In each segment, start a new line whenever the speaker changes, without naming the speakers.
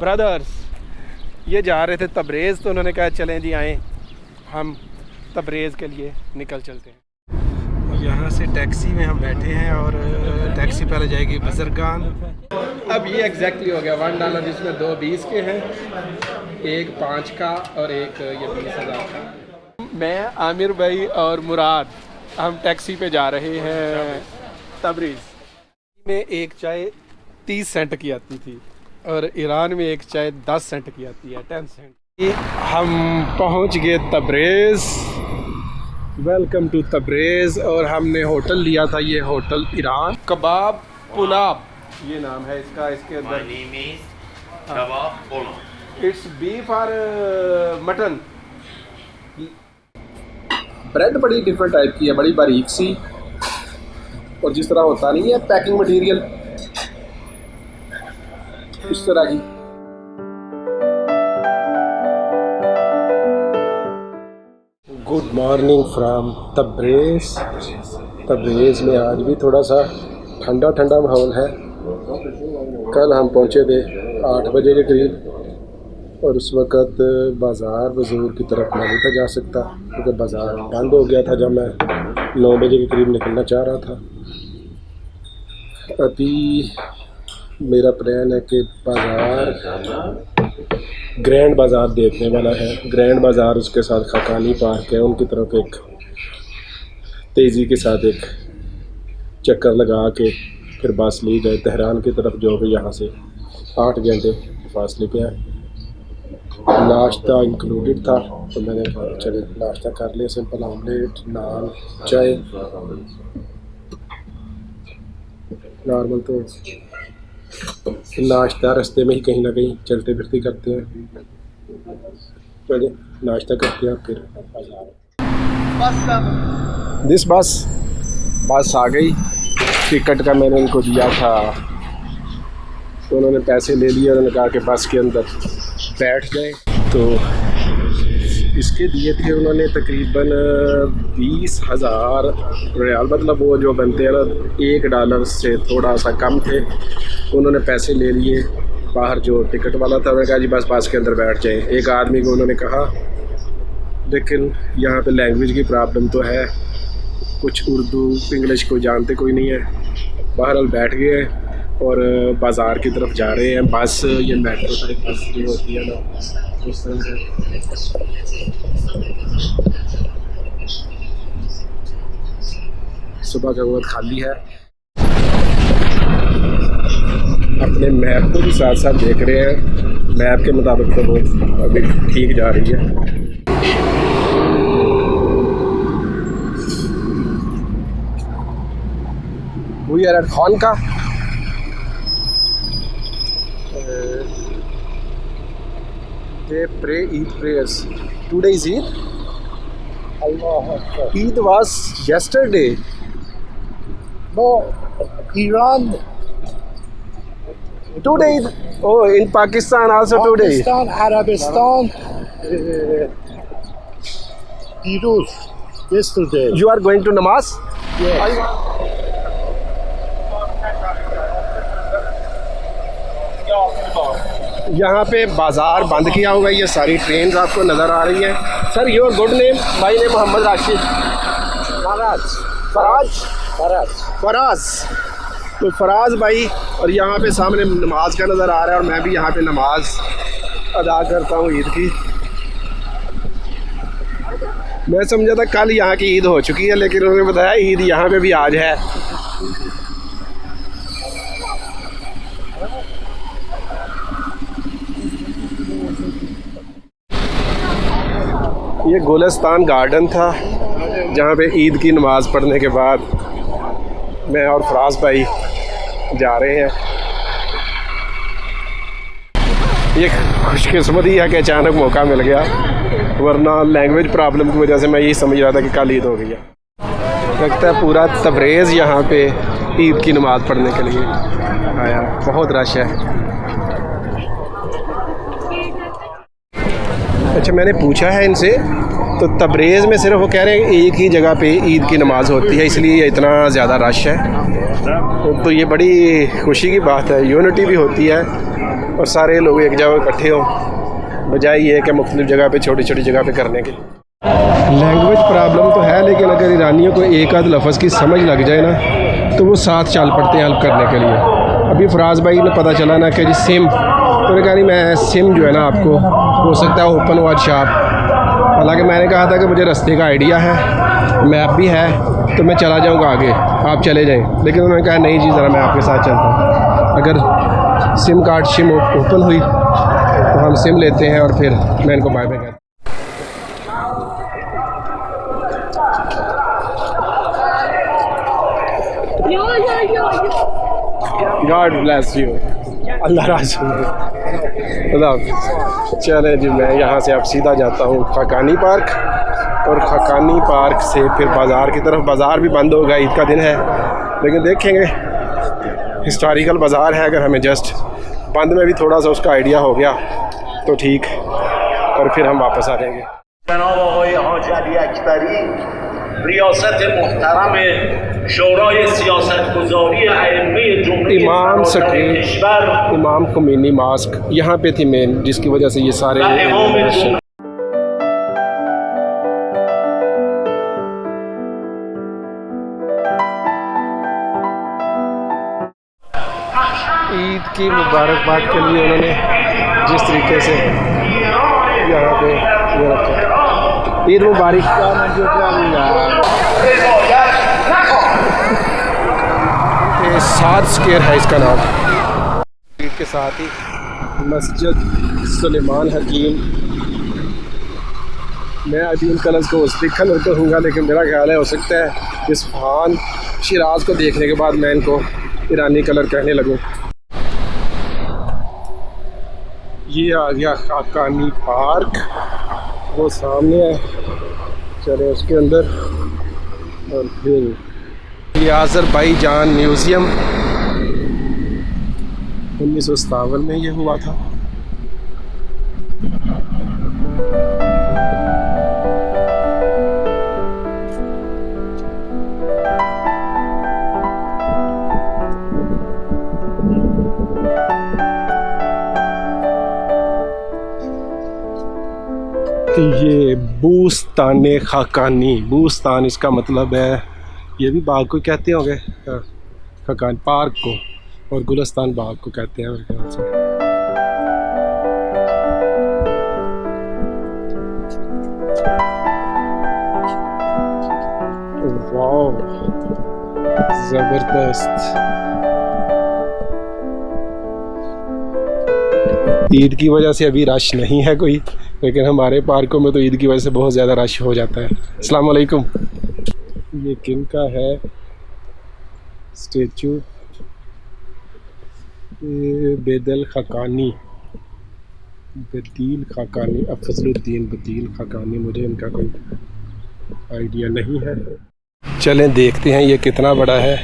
Brothers ये जा रहे थे तब्रेज़, तो उन्होंने कहा चलें जी आएँ हम तब्रेज़ के लिए निकल चलते हैं। यहाँ से टैक्सी में हम बैठे हैं और टैक्सी पहले जाएगी बजरगान। अब ये एग्जैक्टली हो गया $1 जिसमें 2 20 के हैं, एक 5 का और एक ये 20,000 का। मैं आमिर भाई और मुराद हम टैक्सी पे जा रहे हैं तब्रीज़। में एक चाय 30 सेंट की आती थी और ईरान में एक चाय 10 सेंट की आती है, 10 सेंट। हम पहुंच गए तब्रेज़। Welcome to Tabrez. और हमने होटल लिया था, ये होटल ईरान कबाब पुलाब ये नाम है इसका। इसके अंदर इट्स बीफ और मटन। ब्रेड बड़ी डिफरेंट टाइप की है, बड़ी बारीक सी, और जिस तरह होता नहीं है पैकिंग मटेरियल इस तरह की। Good morning from Tabrez. Tabrez में आज भी थोड़ा सा ठंडा ठंडा माहौल है। कल हम पहुँचे थे 8 बजे के करीब और उस वक़्त बाज़ार बज़ूर की तरफ नहीं था जा सकता क्योंकि बाज़ार बंद हो गया था जब मैं 9 बजे के करीब निकलना चाह रहा था। अभी मेरा प्लान है कि बाज़ार ग्रैंड बाज़ार देखने वाला है। ग्रैंड बाज़ार उसके साथ खाकानी पार्क है, उनकी तरफ एक तेज़ी के साथ एक चक्कर लगा के फिर बस ली जाए तेहरान की तरफ, जो कि यहाँ से 8 घंटे फासले पे है। नाश्ता इंक्लूडेड था तो मैंने कहा चले नाश्ता कर लिया, सिंपल ऑमलेट, नान, चाय। नॉर्मल तो नाश्ता रास्ते में ही कहीं ना कहीं चलते फिरते करते हैं। चलिए नाश्ता करते हैं फिर। दिस बस आ गई। टिकट का मैंने उनको दिया था तो उन्होंने पैसे ले लिए, उन्होंने कहा कि बस के अंदर बैठ गए। तो इसके दिए थे उन्होंने तकरीबन 20,000 रियाल, मतलब वो जो बनते हैं ना $1 से थोड़ा सा कम थे। उन्होंने पैसे ले लिए। बाहर जो टिकट वाला था उन्होंने कहा जी बस के अंदर बैठ जाएं। एक आदमी को उन्होंने कहा, लेकिन यहाँ पे लैंग्वेज की प्रॉब्लम तो है, कुछ उर्दू इंग्लिश को जानते कोई नहीं है। बहरहाल बैठ गए और बाज़ार की तरफ जा रहे हैं। बस ये मेट्रो टाइप बस जो होती है ना उस तरह से। सुबह का वक्त खाली है। अपने मैप को भी साथ साथ देख रहे हैं। मैप के मुताबिक तो बहुत अभी ठीक जा रही है। We are at Khanka. They pray Eid prayers. Today is Eid. Eid was yesterday.
No, Iran.
Today. Oh, in Pakistan also today.
Pakistan, Arabistan, Beirut. Yesterday.
You are going to namaz?
Yes.
यहाँ पे बाज़ार बंद किया हुआ है। ये सारी train आपको नज़र आ रही हैं। Sir your good name? My name Mohammad Rashid. Faraz. तो फराज भाई, और यहाँ पे सामने नमाज का नज़र आ रहा है और मैं भी यहाँ पे नमाज अदा करता हूँ ईद की। मैं समझा था कल यहाँ की ईद हो चुकी है, लेकिन उन्होंने बताया ईद यहाँ पे भी आज है। ये गुलिस्तान गार्डन था जहाँ पे ईद की नमाज़ पढ़ने के बाद मैं और फराज भाई जा रहे हैं। ये खुशकिस्मती है कि अचानक मौका मिल गया, वरना लैंग्वेज प्रॉब्लम की वजह से मैं यही समझ रहा था कि कल ईद हो गई है। लगता है पूरा तब्रेज़ यहाँ पे ईद की नमाज़ पढ़ने के लिए आया। बहुत रश है। अच्छा, मैंने पूछा है इनसे तो तब्रेज़ में सिर्फ वो कह रहे हैं एक ही जगह पे ईद की नमाज़ होती है, इसलिए इतना ज़्यादा रश है। तो ये बड़ी खुशी की बात है, यूनिटी भी होती है और सारे लोग एक जगह इकट्ठे हों, बजाय ये कि मुख्तलिफ जगह पे छोटी छोटी जगह पे करने के। लैंग्वेज प्रॉब्लम तो है, लेकिन अगर ईरानियों को एक आध लफ्ज़ की समझ लग जाए ना तो वो साथ चल पड़ते हैं हेल्प करने के लिए। अभी फराज भाई ने पता चला ना कि जी सिम, तो कहा नहीं मैं सिम जो है ना आपको हो सकता है ओपन हुआ शॉप। हालांकि मैंने कहा था कि मुझे रास्ते का आइडिया है, मैप भी है, तो मैं चला जाऊंगा आगे, आप चले जाएं। लेकिन उन्होंने कहा नहीं जी ज़रा मैं आपके साथ चलता हूँ। अगर सिम कार्ड सिम ओपन हुई तो हम सिम लेते हैं और फिर मैं इनको बाय बाय कहता हूँ। God bless you. अल्लाह चले जी, मैं यहाँ से अब सीधा जाता हूँ खाकानी पार्क, और खाकानी पार्क से फिर बाज़ार की तरफ। बाज़ार भी बंद होगा, ईद का दिन है, लेकिन देखेंगे। हिस्टोरिकल बाज़ार है, अगर हमें जस्ट बंद में भी थोड़ा सा उसका आइडिया हो गया तो ठीक, और फिर हम वापस आ जाएंगे। रियासत मोहतरम शोराए सियासतगुज़ारी अइम्मे जुम्हूरियत इमाम खुमैनी मास्क यहाँ पे थी मेन, जिसकी वजह से ये सारे ईद की मुबारकबाद के लिए उन्होंने जिस तरीके से यहाँ पे ये रखा, ईद मुबारक ये 7 स्क्वायर है इसका नाम। ईद के साथ ही मस्जिद सुलेमान हकीम। मैं अभी उन कलर्स को उज़्बेक कलर कहूँगा, लेकिन मेरा ख्याल है हो सकता है इस्फहान शिराज को देखने के बाद मैं इनको ईरानी कलर कहने लगूँ। ये आ गया खाकानी पार्क, वो सामने है, चले उसके अंदर। और फिर ये आज़रबाईजान म्यूज़ियम 1957 में ये हुआ था। ये बूस्तान खाकानी, बूस्तान इसका मतलब है, ये भी बाग को कहते होंगे, खाकान पार्क को, और गुलस्तान बाग को कहते हैं मेरे ख्याल से। वाह ज़बरदस्त। ईद की वजह से अभी रश नहीं है कोई, लेकिन हमारे पार्कों में तो ईद की वजह से बहुत ज़्यादा रश हो जाता है। अस्सलाम वालेकुम। ये किन का है स्टेचू? ये बेदल खाकानी, बदील खाकानी, अफजलुद्दीन बदील खाकानी। मुझे इनका कोई आइडिया नहीं है। चलें देखते हैं ये कितना बड़ा है।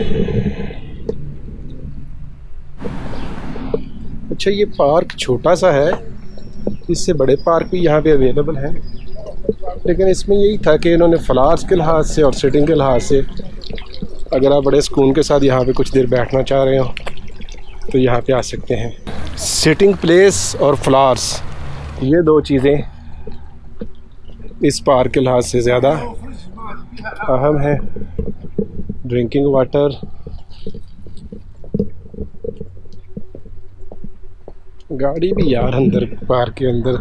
अच्छा, ये पार्क छोटा सा है, इससे बड़े पार्क भी यहाँ पे अवेलेबल हैं, लेकिन इसमें यही था कि इन्होंने फ्लावर्स के लिहाज से और सिटिंग के लिहाज से, अगर आप बड़े सुकून के साथ यहाँ पे कुछ देर बैठना चाह रहे हो तो यहाँ पे आ सकते हैं। सिटिंग प्लेस और फ्लावर्स, ये दो चीज़ें इस पार्क के लिहाज से ज़्यादा अहम है। ड्रिंकिंग वाटर, गाड़ी भी यार अंदर पार्क के अंदर।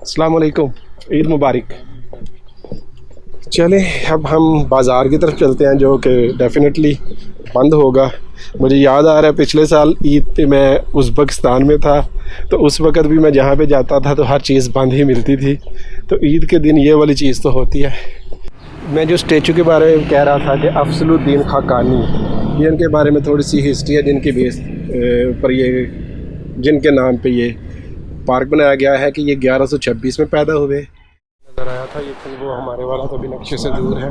अस्सलाम वालेकुम, ईद मुबारक। चलें अब हम बाज़ार की तरफ चलते हैं, जो कि डेफिनेटली बंद होगा। मुझे याद आ रहा है पिछले साल ईद पे मैं उज़्बेकिस्तान में था, तो उस वक़्त भी मैं जहाँ पे जाता था तो हर चीज़ बंद ही मिलती थी। तो ईद के दिन ये वाली चीज़ तो होती है। मैं जो स्टेचू के बारे में कह रहा था कि अफजलुद्दीन खाकानी, ये इनके बारे में थोड़ी सी हिस्ट्री है, जिनके बेस पर ये, जिनके नाम पे ये पार्क बनाया गया है कि ये 1126 में पैदा हुए। नज़र आया था ये, वो हमारे वाला तो अभी नक्शे से दूर है,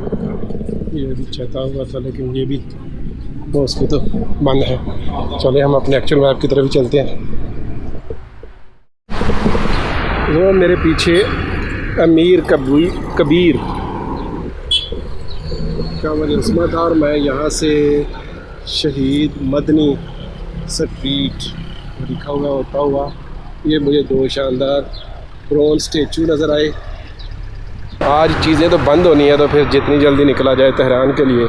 ये भी छता हुआ था, लेकिन ये भी मोस्टली तो बंद है। चले हम अपने एक्चुअल मैप की तरफ ही चलते हैं। वो मेरे पीछे अमीर कबीर का मुजस्समा था और मैं यहाँ से शहीद मदनी स्ट्रीट लिखा हुआ होता हुआ ये मुझे दो शानदार ब्रोंज स्टेचू नज़र आए। आज चीज़ें तो बंद होनी है, तो फिर जितनी जल्दी निकला जाए तेहरान के लिए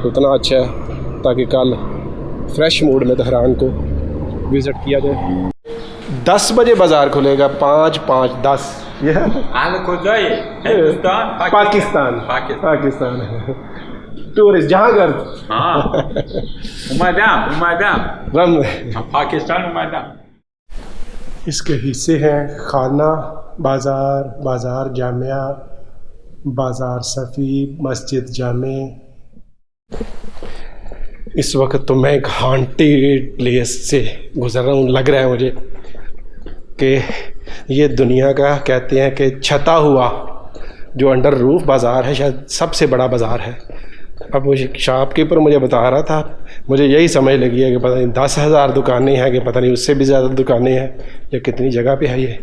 उतना अच्छा है, ताकि कल फ्रेश मूड में तेहरान को विज़िट किया जाए। 10 बजे बाज़ार खुलेगा, 5, 10 ये पाकिस्तान टूरिस्ट जहाँ घर
पाकिस्तान
इसके हिस्से हैं खाना, बाज़ार जामिया, बाज़ार सफ़ी, मस्जिद जामे। इस वक्त तो मैं एक हॉन्टेड प्लेस से गुज़र रहा हूँ। लग रहा है मुझे कि ये दुनिया का कहते हैं कि छता हुआ जो अंडर रूफ बाज़ार है शायद सबसे बड़ा बाज़ार है। अब मुझे शॉपकीपर मुझे बता रहा था, मुझे यही समझ लगी है कि पता नहीं 10,000 दुकानें हैं कि पता नहीं उससे भी ज़्यादा दुकानें हैं, या कितनी जगह पे है ये।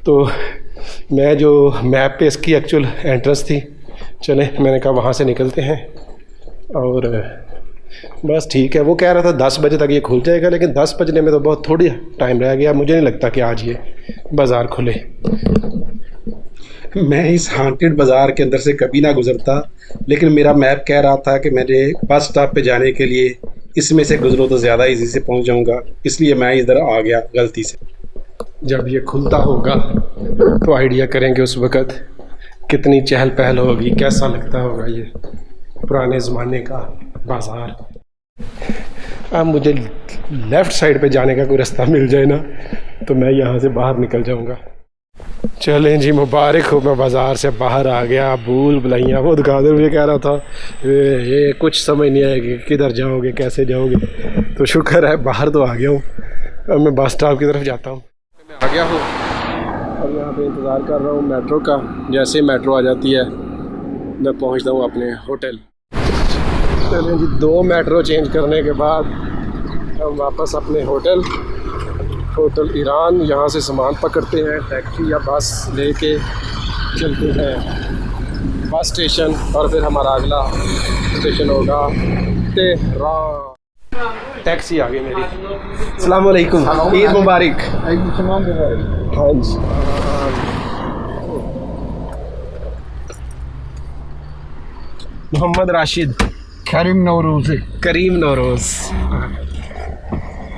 तो मैं जो मैप पे इसकी एक्चुअल एंट्रेंस थी, चले मैंने कहा वहाँ से निकलते हैं और बस ठीक है। वो कह रहा था 10 बजे तक ये खुल जाएगा, लेकिन 10 बजने में तो बहुत थोड़ी टाइम रह गया। मुझे नहीं लगता कि आज ये बाज़ार खुले। मैं इस हॉन्टेड बाज़ार के अंदर से कभी ना गुज़रता, लेकिन मेरा मैप कह रहा था कि मेरे बस स्टॉप पे जाने के लिए इसमें से गुज़रो तो ज़्यादा इजी से पहुंच जाऊंगा, इसलिए मैं इधर आ गया गलती से। जब ये खुलता होगा तो आइडिया करेंगे उस वक़्त कितनी चहल पहल होगी, कैसा लगता होगा ये पुराने ज़माने का बाज़ार। अब मुझे लेफ़्ट साइड पे जाने का कोई रास्ता मिल जाए ना तो मैं यहाँ से बाहर निकल जाऊँगा। चलें जी, मुबारक हो, मैं बाज़ार से बाहर आ गया। भूल भुलैया वो दुकानदार मुझे कह रहा था ये कुछ समझ नहीं आएगी किधर जाओगे कैसे जाओगे, तो शुक्र है बाहर तो आ गया हूँ। अब मैं बस स्टॉप की तरफ जाता हूँ। मैं आ गया हूँ और यहाँ पे इंतज़ार कर रहा हूँ मेट्रो का। जैसे मेट्रो आ जाती है मैं पहुँचता हूँ अपने होटल। चलें जी, 2 मेट्रो चेंज करने के बाद हम वापस अपने होटल ईरान यहाँ से सामान पकड़ते हैं, टैक्सी या बस लेके चलते हैं बस स्टेशन, और फिर हमारा अगला स्टेशन होगा तेहरान। टैक्सी आ गई मेरी। अस्सलाम वालेकुम, ईद मुबारक। हाँ जी, मोहम्मद राशिद।
करीम Nauroz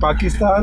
Pakistan.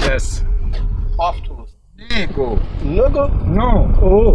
Yes.
Afterwards. Nego.
No go.
No.
Oh.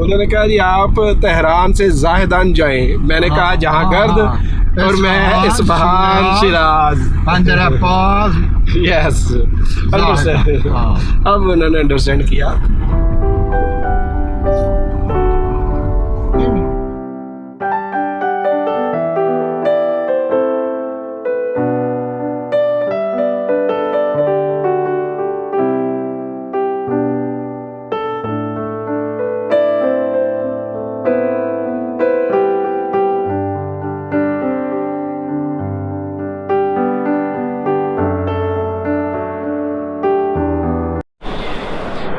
उन्होंने कहा जी आप तेहरान से जाहिदान जाएं। मैंने कहा जहांगीर और मैं इस्फहान शिराज। यस, अब उन्होंने अंडरस्टैंड किया।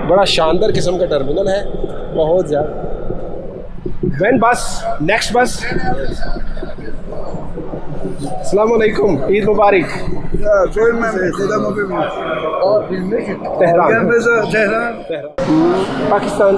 बड़ा शानदार किस्म का टर्मिनल है, बहुत ज़्यादा। व्हेन बस, नेक्स्ट बस। अस्सलाम वालेकुम, ईद मुबारक। पाकिस्तान।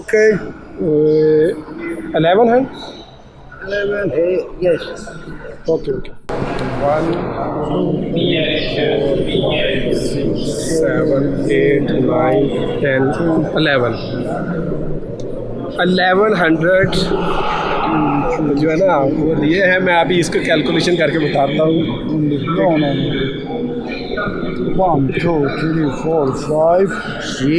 Okay.
1100?
11, yes.
Okay. 1, 2, 7, 8, 9, 10, 11. 1100 जो है ना वो लिए हैं। मैं अभी इसको कैलकुलेशन करके बताता हूँ।
1, 2, 3, 4, 5, 6.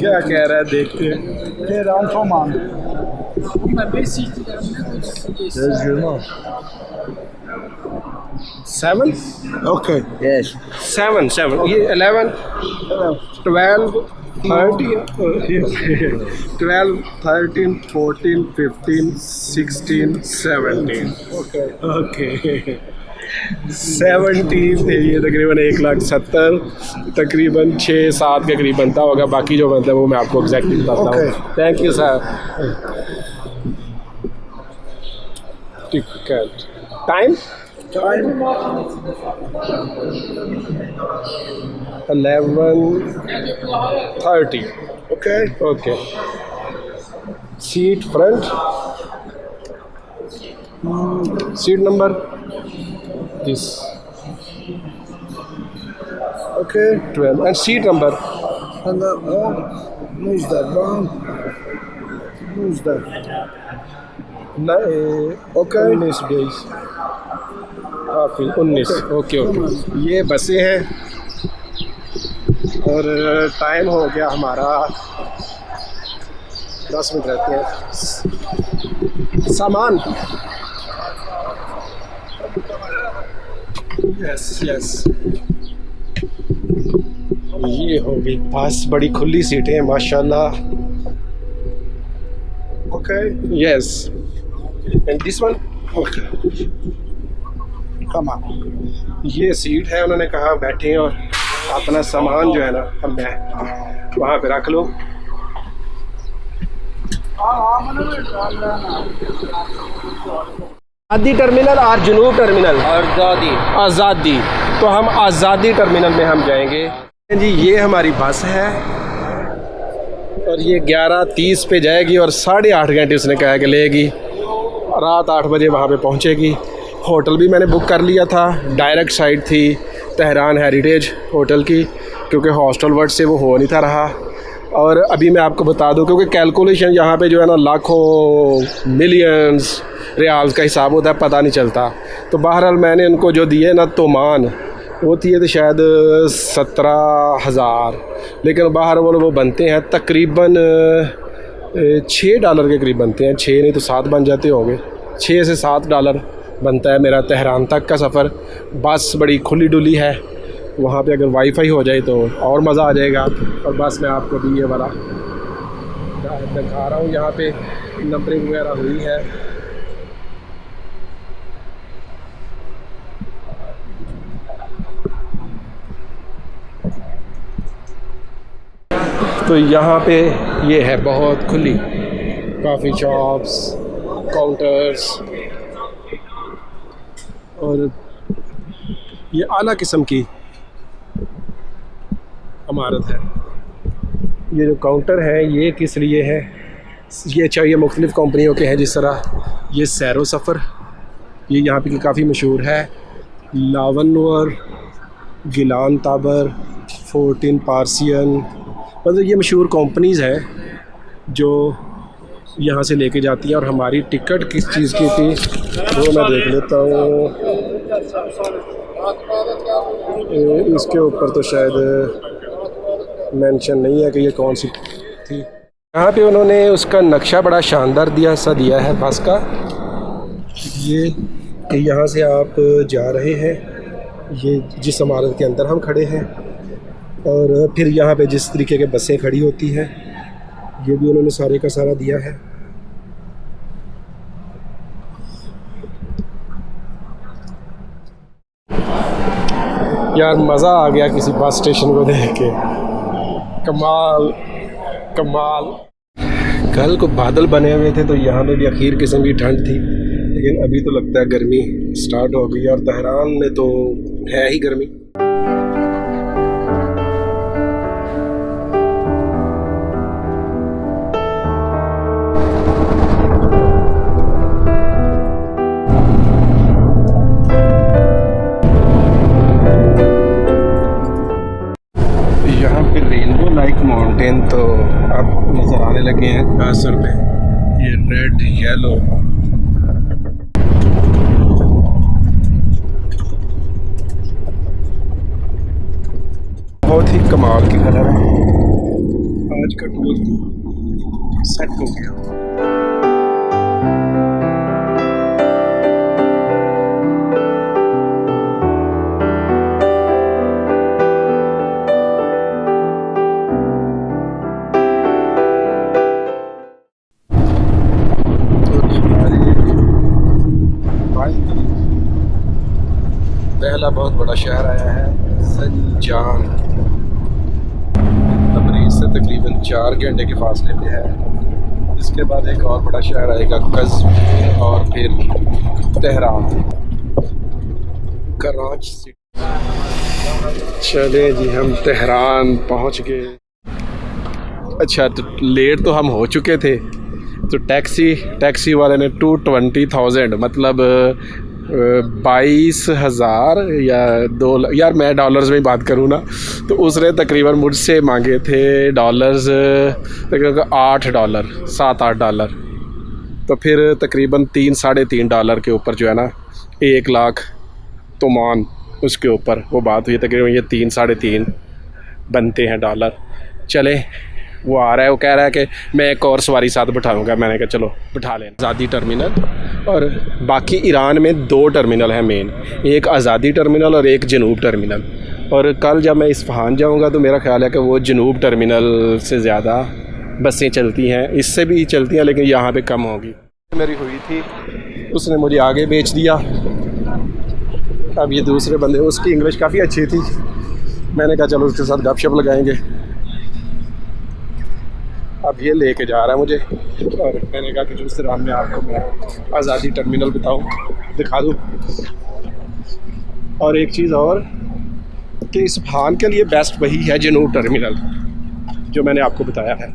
क्या कह रहा है देखते हैं।
Tehran Toman.
Özgürman.
7
Okay.
Yes.
7 ये 11 12 13 12 13 14 15 16 17
Okay.
ओके 17 ये तकरीबन 1,70,000 तकरीबन 6-7 के करीब बनता होगा। बाकी जो बनता है वो मैं आपको एग्जैक्टली बताता हूँ। Thank you sir. Ticket time 11:30
Okay.
Okay seat front seat number this
Okay.
12 and seat number
And who's that one? Who's that? Okay.
19 काफ़ी 19 ओके ओके ये बसें हैं और टाइम हो गया हमारा 10 मिनट रहते हैं। सामान यस यस ये हो गई बस बड़ी खुली सीटें हैं माशाल्लाह।
Okay.
Yes and this one
Come on.
ये सीट है उन्होंने कहा बैठे और अपना सामान जो है ना हम वहाँ पे रख लो। आज़ादी टर्मिनल और जुनूब टर्मिनल आज़ादी तो हम आज़ादी टर्मिनल में हम जाएंगे जी। ये हमारी बस है और ये 11:30 पे जाएगी और 8.5 घंटे उसने कहा कि लेगी। रात 8 बजे वहाँ पे पहुँचेगी। होटल भी मैंने बुक कर लिया था, डायरेक्ट साइट थी तेहरान हेरिटेज होटल की, क्योंकि हॉस्टल वर्ड से वो हो नहीं था रहा। और अभी मैं आपको बता दूं क्योंकि कैलकुलेशन यहाँ पे जो है ना लाखों मिलियंस रियाल्स का हिसाब होता है, पता नहीं चलता। तो बहरहाल मैंने उनको जो दिए ना तोमान वो थी तो शायद 17,000, लेकिन बाहर वो बनते हैं तकरीबन $6 के करीब बनते हैं। 6 नहीं तो 7 बन जाते होंगे। 6 से 7 डॉलर बनता है मेरा तेहरान तक का सफ़र। बस बड़ी खुली डुली है, वहाँ पे अगर वाईफाई हो जाए तो और मज़ा आ जाएगा। और बस मैं आपको भी ये वाला दिखा रहा हूँ, यहाँ पे नंबरिंग वगैरह हुई है। तो यहाँ पे ये है बहुत खुली काफ़ी शॉप्स, काउंटर्स, और ये आला किस्म की इमारत है। ये जो काउंटर है ये किस लिए है, ये चाहिए मुख्तलिफ़ कंपनियों के हैं। जिस तरह ये सैरो सफ़र, ये यहाँ पे काफ़ी मशहूर है। लावनवर, गिलान ताबर, 14 पार्सियन, मतलब ये मशहूर कंपनीज़ हैं जो यहाँ से लेके जाती हैं। और हमारी टिकट किस चीज़ की थी वो मैं देख लेता हूँ। इसके ऊपर तो शायद मेंशन नहीं है कि ये कौन सी थी। यहाँ पे उन्होंने उसका नक्शा बड़ा शानदार दिया है बस का। ये कि यहाँ से आप जा रहे हैं, ये जिस इमारत के अंदर हम खड़े हैं, और फिर यहाँ पे जिस तरीके के बसें खड़ी होती हैं ये भी उन्होंने सारे का सारा दिया है। यार मज़ा आ गया किसी बस स्टेशन को देख के, कमाल कमाल। कल को बादल बने हुए थे तो यहाँ पे भी आखिर किस्म की ठंड थी, लेकिन अभी तो लगता है गर्मी स्टार्ट हो गई। और तेहरान में तो है ही गर्मी। माउंटेन तो अब नज़र आने लगे हैं असर पे, ये रेड येलो। बहुत ही कमाल की कलर है। आज का टूर सेट हो गया। पहला बहुत बड़ा शहर आया है ज़ंजान। तबरीज़ से तकरीबन 4 घंटे के फासले पे है। इसके बाद एक और बड़ा शहर आएगा कज़वीन और फिर तेहरान, कराची। चले जी हम तेहरान पहुंच गए। अच्छा तो लेट तो हम हो चुके थे, तो टैक्सी वाले ने 220,000 मतलब 22,000 या 2 यार मैं डॉलर्स में बात करूँ ना, तो उसने तकरीबन मुझसे मांगे थे डॉलर्स तकरीबन $8 $7-8। तो फिर तकरीबन 3-3.5 डॉलर के ऊपर जो है ना 1 लाख तोमान उसके ऊपर वो बात हुई। तकरीबन ये 3-3.5 बनते हैं डॉलर। चले वो आ रहा है, वो कह रहा है कि मैं एक और सवारी साथ बिठाऊंगा। मैंने कहा चलो बिठा लें। आज़ादी टर्मिनल और बाकी ईरान में 2 टर्मिनल हैं मेन, एक आज़ादी टर्मिनल और एक जनूब टर्मिनल। और कल जब मैं इस्फहान जाऊंगा तो मेरा ख्याल है कि वो जनूब टर्मिनल से ज़्यादा बसें चलती हैं, इससे भी चलती हैं लेकिन यहाँ पे कम होगी। मेरी हुई थी, उसने मुझे आगे बेच दिया। अब ये दूसरे बंदे, उसकी इंग्लिश काफ़ी अच्छी थी, मैंने कहा चलो उसके साथ गपशप लगाएंगे। अब ये लेके जा रहा है मुझे और मैंने कहा कि दूसरे राम में आपको मैं आज़ादी टर्मिनल दिखा दूँ। और एक चीज़ और कि इस्फहान के लिए बेस्ट वही है जनूब टर्मिनल जो मैंने आपको बताया है।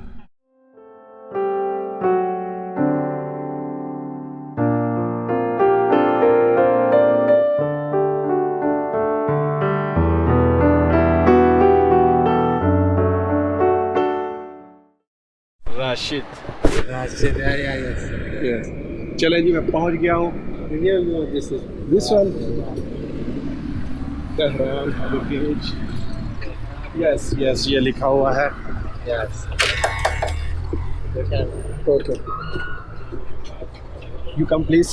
राशिद यस। चलें जी मैं पहुंच गया हूँ। This one Tehran luggage. Yes yes ये लिखा हुआ है। Yes okay you come please.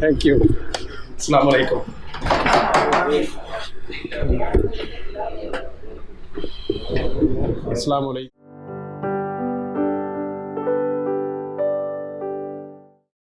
Thank you. अस्सलाम वालेकुम। अस्सलाम वालेकुम।